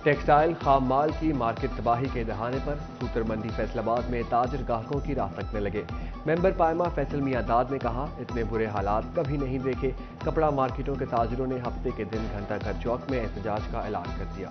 Textile खाम माल की market तबाही के दहाने पर सूतर मंडी फैसलाबाद में ताजर गाहकों की राह तकने लगे। मेंबर पायमा फैसल मियां दाद ने कहा, इतने बुरे हालात कभी नहीं देखे। कपड़ा मार्केटों के ताजरों ने हफ्ते के दिन घंटा घर चौक में एहतजाज का ऐलान कर दिया।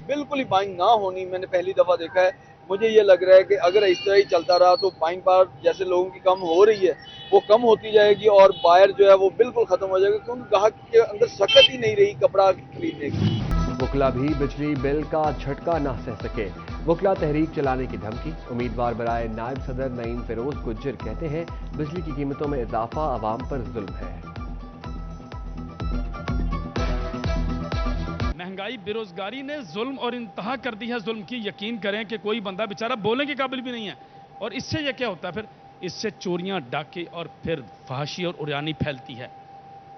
बिल्कुल ही बाइंग ना होनी मैंने पहली दफा देखा है। मुझे ये लग रहा है कि अगर इस तरह ही चलता रहा तो बाइंग पावर जैसे लोगों की कम हो रही है वो कम होती जाएगी और बायर जो है वो बिल्कुल खत्म हो जाएगा, क्योंकि ग्राहक के अंदर सकत ही नहीं रही कपड़ा खरीदने की। वकला भी बिजली बिल का झटका न सह सके। वकला तहरीक चलाने की धमकी। उम्मीदवार बराए नायब सदर नईम फिरोज गुज्जर कहते हैं, बिजली की कीमतों में इजाफा अवाम पर जुल्म है। महंगाई बेरोजगारी ने जुल्म और इंतहा कर दी है जुल्म की। यकीन करें कि कोई बंदा बेचारा बोलने के काबिल भी नहीं है। और इससे यह क्या होता है फिर? इससे चोरियां, डाके और फिर फहाशी और उरियानी फैलती है।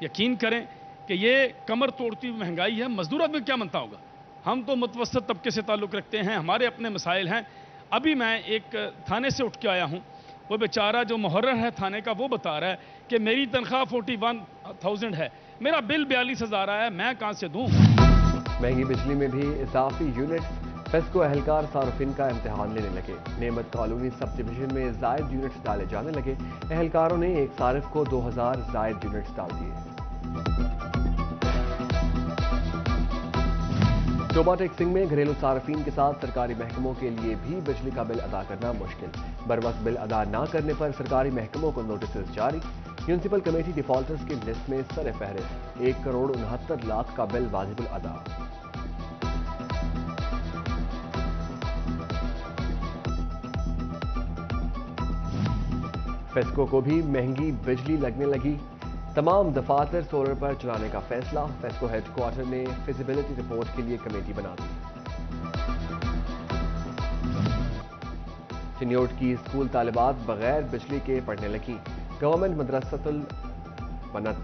यकीन करें कि ये कमर तोड़ती हुई महंगाई है। मजदूर आदमी क्या मनता होगा? हम तो मुतवस्सित तबके से ताल्लुक़ रखते हैं, हमारे अपने मसाइल हैं। अभी मैं एक थाने से उठ के आया हूँ, वो बेचारा जो मुहर्रर है थाने का वो बता रहा है कि मेरी तनख्वाह 41,000 है, मेरा बिल 42,000 आया है, मैं कहाँ से दूँ? महंगी बिजली में भी इजाफी यूनिट्स। फेस्को एहलकार सार्फिन का इम्तिहान लेने लगे। नेमत कॉलोनी सब डिवीजन में जायद यूनिट्स डाले जाने लगे। एहलकारों ने एक सारिफ को 2000 जायद यूनिट्स डाल दिए। टोबा टेक्सिंग में घरेलू सार्फिन के साथ सरकारी महकमों के लिए भी बिजली का बिल अदा करना मुश्किल। बरवक्त बिल अदा न करने पर सरकारी महकमों को नोटिस जारी। म्यूनिसिपल कमेटी डिफॉल्टर्स की लिस्ट में सर फहरिस्त। 1,69,00,000 का बिल वाजिबुल अदा। फेस्को को भी महंगी बिजली लगने लगी। तमाम दफातर सोलर पर चलाने का फैसला। फेस्को हेडक्वार्टर ने फिजिबिलिटी रिपोर्ट के लिए कमेटी बना दी। चिन्योट की स्कूल तालिबात बगैर बिजली के पढ़ने लगी। गवर्नमेंट मदरसतुल बनत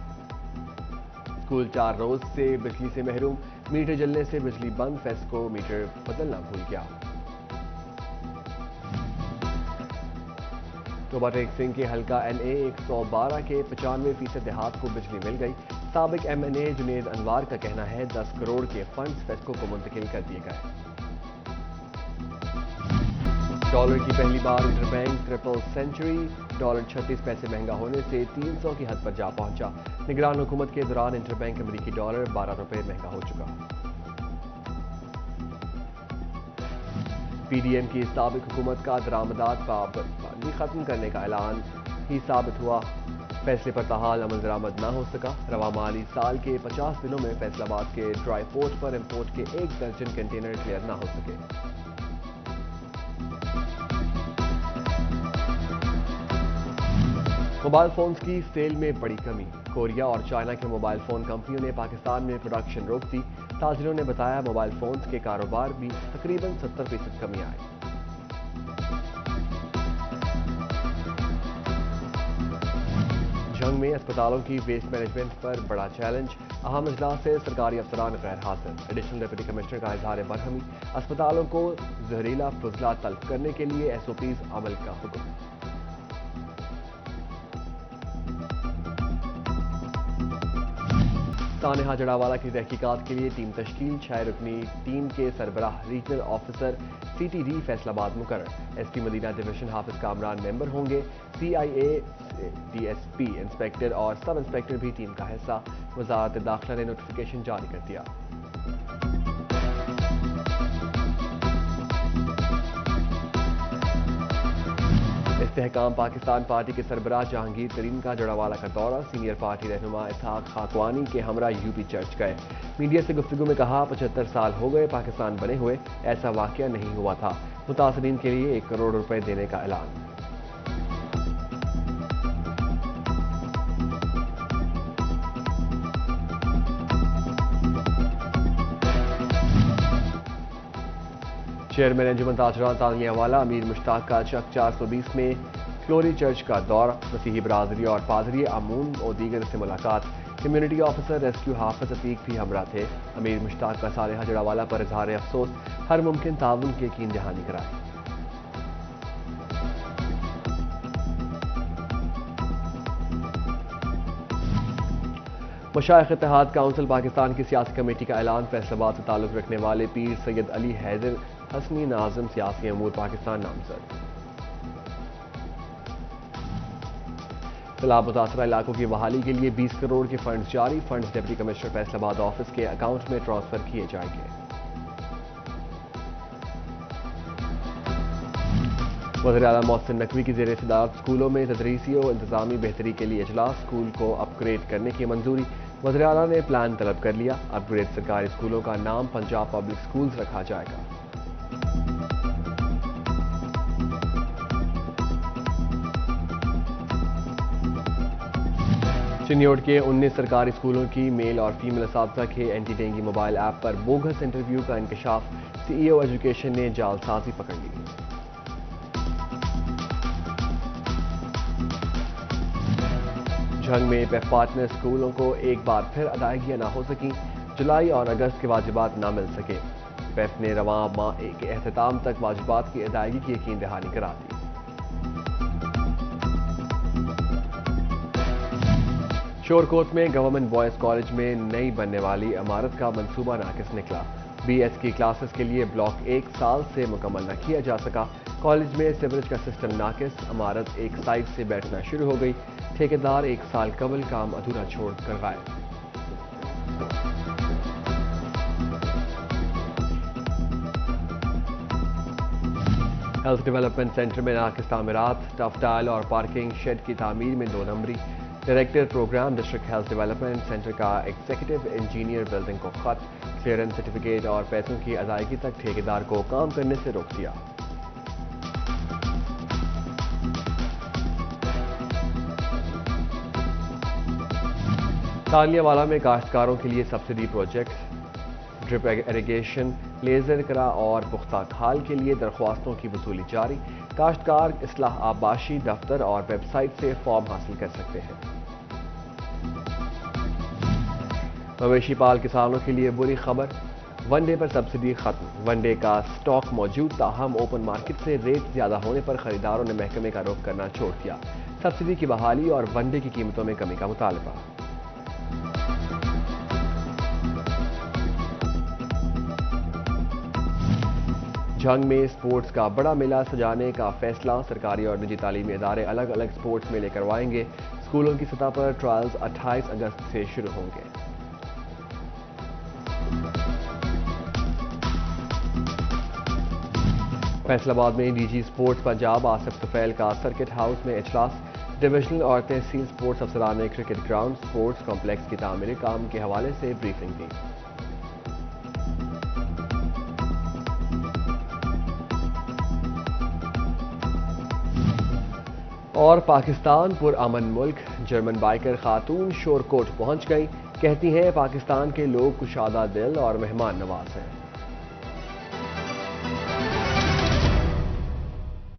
स्कूल 4 रोज से बिजली से महरूम। मीटर जलने से बिजली बंद। फेस्को मीटर बदलना भूल गया। टोबा टेक्सिंग के हल्का NA 112 के 95% देहात को बिजली मिल गई। साबिक MNA जुनेद अनवार का कहना है 10 करोड़ के फंड्स फेस्को को मुंतकिल कर दिए गए। डॉलर की पहली बार इंटरबैंक ट्रिपल सेंचुरी। डॉलर 36 पैसे महंगा होने से 300 की हद पर जा पहुंचा। निगरान हुकूमत के दौरान इंटरबैंक अमरीकी डॉलर 12 रुपए महंगा हो चुका। PDM की साबिक हुकूमत का दरामदात पाबंदी खत्म करने का ऐलान ही साबित हुआ। फैसले पर ताहाल अमल दरामद न हो सका। रवा माली साल के 50 दिनों में फैसलाबाद के ड्राई पोर्ट पर इंपोर्ट के 1 दर्जन कंटेनर क्लियर न हो सके। मोबाइल फोन्स की सेल में बड़ी कमी। कोरिया और चाइना के मोबाइल फोन कंपनियों ने पाकिस्तान में प्रोडक्शन रोक दी। ताजिरों ने बताया मोबाइल फोन्स के कारोबार भी तकरीबन 70% कमी आई। जंग में अस्पतालों की वेस्ट मैनेजमेंट पर बड़ा चैलेंज। अहम इजलास से सरकारी अफसरान गैर हाजिर। एडिशनल डिप्टी कमिश्नर का इजहार बरहमी। अस्पतालों को जहरीला फजला तल्फ करने के लिए SOPs अमल का हुक्म। सानेहा जड़ावाला की तहकीकात के लिए टीम तश्कील। 6 रुकनी टीम के सरबराह रीजनल ऑफिसर CTD फैसलाबाद मुकर्रर। SP मदीना डिवीजन हाफिज कामरान मेंबर होंगे। CIA DSP इंस्पेक्टर और सब इंस्पेक्टर भी टीम का हिस्सा। वजारत दाखिला ने नोटिफिकेशन जारी कर दिया। इस्तेहकाम पाकिस्तान पार्टी के सरबराह जहांगीर तरीन का जड़ावाला का दौरा। सीनियर पार्टी रहनुमा इसहाक खाकवानी के हमरा UP चर्च गए। मीडिया से गुफ्तगू में कहा, 75 साल हो गए पाकिस्तान बने हुए, ऐसा वाकया नहीं हुआ था। मुतासरीन के लिए 1 करोड़ रुपए देने का ऐलान। चेयरमैन अंजुमन ताजरान तानियावाला अमीर मुश्ताक का चक 420 में क्लोरी चर्च का दौरा। मसीही बरादरी और पादरी अमून और दीगर से मुलाकात। कम्युनिटी ऑफिसर रेस्क्यू हाफिज अतीक भी हमरा थे। अमीर मुश्ताक का सालेहा जड़ावाला पर इजहार अफसोस। हर मुमकिन ताउन की यकीन दहानी कराई। مشائخ اتحاد کونسل پاکستان کی سیاسی کمیٹی کا اعلان، فیصل آباد سے تعلق رکھنے والے پیر سید علی حیدر حسنی ناظم سیاسی امور پاکستان نامزد۔ سیلاب متاثرہ علاقوں کی بحالی کے لیے 20 کروڑ کے فنڈز جاری، فنڈز ڈپٹی کمشنر فیصل آباد آفس کے اکاؤنٹ میں ٹرانسفر کیے جائیں گے۔ وزیر اعلیٰ محسن نقوی کی زیر صدارت اسکولوں میں تدریسی و انتظامی بہتری کے لیے اجلاس، اسکول کو اپ گریڈ کرنے کی منظوری، وزیر اعلیٰ نے پلان طلب کر لیا، اپ گریڈ سرکاری اسکولوں کا نام پنجاب پبلک اسکولز رکھا جائے گا۔ چنیوٹ کے 19 سرکاری اسکولوں کی میل اور فیمیل اساتذہ کے اینٹی ڈینگی موبائل ایپ پر بوگس انٹرویو کا انکشاف، سی ای او ایجوکیشن نے جعل سازی پکڑ لی۔ جھنگ میں پیف پارٹنر اسکولوں کو ایک بار پھر ادائیگیاں نہ ہو سکیں، جولائی اور اگست کے واجبات نہ مل سکے، پیف نے رواں ماہ کے اختتام تک واجبات کی ادائیگی کی یقین دہانی کرا دی۔ شورکوٹ میں گورنمنٹ بوائز کالج میں نئی بننے والی عمارت کا منصوبہ ناقص نکلا، بی ایس کی کلاسز کے لیے بلاک 1 سال سے مکمل نہ کیا جا سکا، کالج میں سیوریج کا سسٹم ناقص، عمارت ایک سائٹ سے بیٹھنا شروع ہو گئی، ٹھیکیدار 1 سال قبل کام ادھورا چھوڑ کر غائب۔ ہیلتھ ڈیولپمنٹ سینٹر میں ناقص تعمیرات، ٹف ٹائل اور پارکنگ شیڈ کی تعمیر میں 2 نمبری، director programme district health development centre کا ایگزیکٹو انجینئر بلڈنگ کو خط، کلیئرنس سرٹیفکیٹ اور پیسوں کی ادائیگی تک ٹھیکیدار کو کام کرنے سے روک دیا۔ تانیہ والا میں کاشتکاروں کے لیے subsidy project, drip irrigation, laser کرا اور پختہ کھال کے لیے درخواستوں کی وصولی جاری، کاشتکار اصلاح آباشی دفتر اور ویب سائٹ سے فارم حاصل کر سکتے ہیں۔ مویشی پال کسانوں کے لیے بری خبر، ون ڈے پر سبسڈی ختم، ون ڈے کا سٹاک موجود، تاہم اوپن مارکیٹ سے ریٹ زیادہ ہونے پر خریداروں نے محکمے کا رخ کرنا چھوڑ دیا، سبسڈی کی بحالی اور ون ڈے کی قیمتوں میں کمی کا مطالبہ۔ جھنگ میں سپورٹس کا بڑا میلہ سجانے کا فیصلہ، سرکاری اور نجی تعلیمی ادارے الگ الگ سپورٹس میلے کروائیں گے، اسکولوں کی سطح پر ٹرائلز 28 اگست سے شروع ہوں گے۔ فیصل آباد میں D G sports Punjab Asif Tufail کا سرکٹ ہاؤس میں اجلاس، ڈویژنل اور تحصیل سپورٹس افسران نے کرکٹ گراؤنڈ، سپورٹس کمپلیکس کی تعمیری کام کے حوالے سے بریفنگ دی۔ اور پاکستان پر امن ملک، جرمن بائیکر خاتون شورکوٹ پہنچ گئی، کہتی ہیں پاکستان کے لوگ کشادہ دل اور مہمان نواز ہیں۔